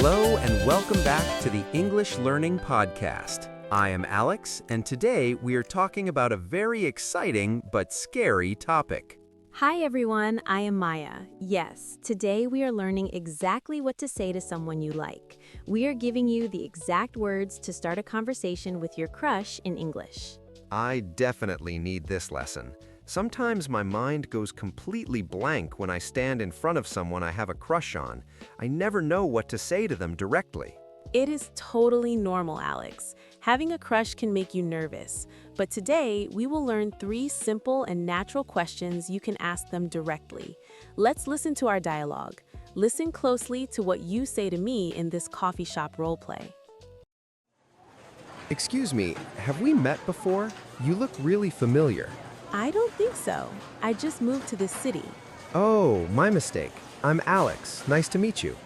Hello and welcome back to the English Learning Podcast. I am Alex, and today we are talking about a very exciting but scary topic. Hi everyone, I am Maya. Yes, today we are learning exactly what to say to someone you like. We are giving you the exact words to start a conversation with your crush in English. I definitely need this lesson. Sometimes my mind goes completely blank when I stand in front of someone I have a crush on. I never know what to say to them directly. It is totally normal, Alex. Having a crush can make you nervous, but today we will learn 3 simple and natural questions you can ask them directly. Let's listen to our dialogue. Listen closely to what you say to me in this coffee shop roleplay. Excuse me, have we met before? You look really familiar. I don't think so. I just moved to this city. Oh, my mistake. I'm Alex. Nice to meet you.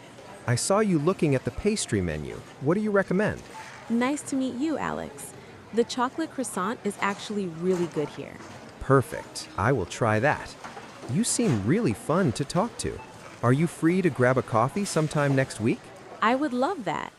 I saw you looking at the pastry menu. What do you recommend? Nice to meet you, Alex. The chocolate croissant is actually really good here. Perfect. I will try that. You seem really fun to talk to. Are you free to grab a coffee sometime next week? I would love that.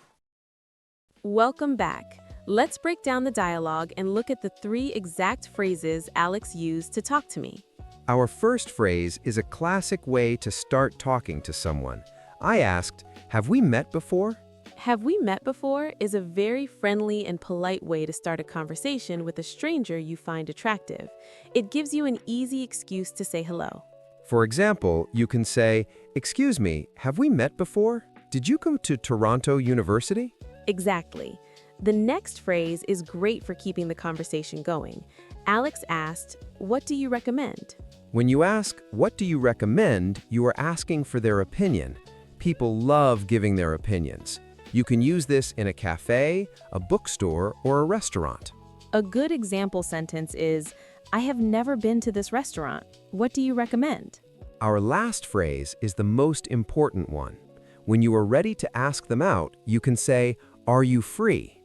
Welcome back. Let's break down the dialogue and look at the 3 exact phrases Alex used to talk to me. Our first phrase is a classic way to start talking to someone. I asked, "Have we met before?" Have we met before is a very friendly and polite way to start a conversation with a stranger you find attractive. It gives you an easy excuse to say hello. For example, you can say, "Excuse me, have we met before? Did you come to Toronto University?" Exactly. The next phrase is great for keeping the conversation going. Alex asked, "What do you recommend?" When you ask, "What do you recommend?" you are asking for their opinion. People love giving their opinions. You can use this in a cafe, a bookstore, or a restaurant. A good example sentence is, "I have never been to this restaurant. What do you recommend?" Our last phrase is the most important one. When you are ready to ask them out, you can say, "Are you free?"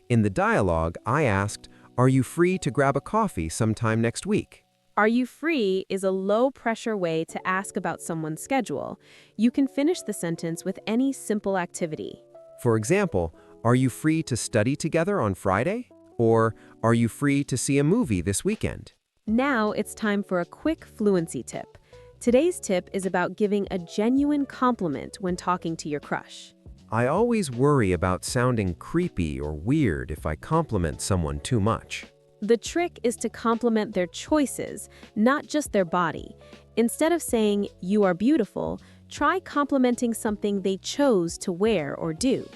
In the dialogue, I asked, "Are you free to grab a coffee sometime next week?" Are you free is a low-pressure way to ask about someone's schedule. You can finish the sentence with any simple activity. For example, "Are you free to study together on Friday?" Or, "Are you free to see a movie this weekend?" Now it's time for a quick fluency tip. Today's tip is about giving a genuine compliment when talking to your crush. I always worry about sounding creepy or weird if I compliment someone too much. The trick is to compliment their choices, not just their body. Instead of saying, "You are beautiful," try complimenting something they chose to wear or do.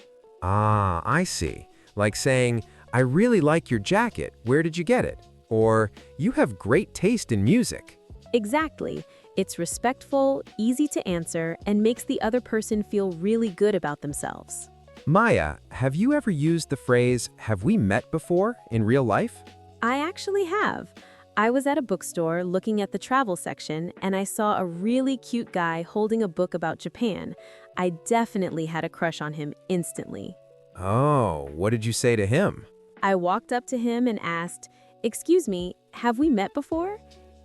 Ah, I see. Like saying, "I really like your jacket. Where did you get it?" Or, "You have great taste in music." Exactly. It's respectful, easy to answer, and makes the other person feel really good about themselves. Maya, have you ever used the phrase, "Have we met before?" in real life? I actually have. I was at a bookstore looking at the travel section, and I saw a really cute guy holding a book about Japan. I definitely had a crush on him instantly. Oh, what did you say to him? I walked up to him and asked, "Excuse me, have we met before?"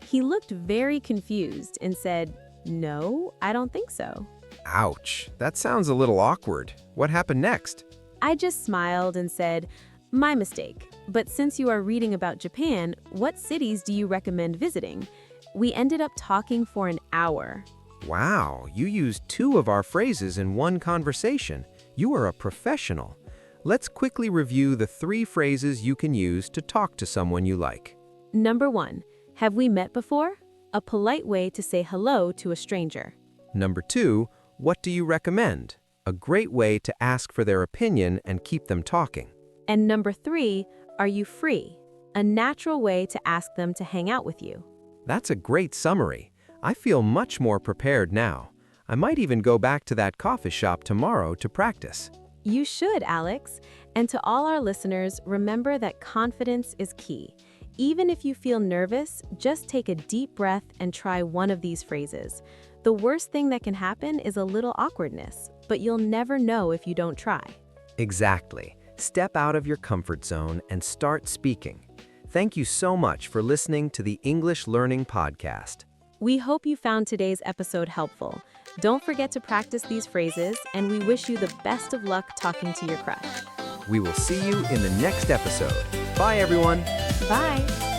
He looked very confused and said, "No, I don't think so." Ouch, that sounds a little awkward. What happened next? I just smiled and said, "My mistake. But since you are reading about Japan, what cities do you recommend visiting?" We ended up talking for an hour. Wow, you used 2 of our phrases in one conversation. You are a professional. Let's quickly review the 3 phrases you can use to talk to someone you like. Number 1, have we met before? A polite way to say hello to a stranger. Number 2, what do you recommend? A great way to ask for their opinion and keep them talking. And number 3, are you free? A natural way to ask them to hang out with you. That's a great summary. I feel much more prepared now. I might even go back to that coffee shop tomorrow to practice. You should, Alex. And to all our listeners, remember that confidence is key. Even if you feel nervous, just take a deep breath and try one of these phrases. The worst thing that can happen is a little awkwardness, but you'll never know if you don't try. Exactly. Step out of your comfort zone and start speaking. Thank you so much for listening to the English Learning Podcast. We hope you found today's episode helpful. Don't forget to practice these phrases, and we wish you the best of luck talking to your crush. We will see you in the next episode. Bye, everyone. Bye!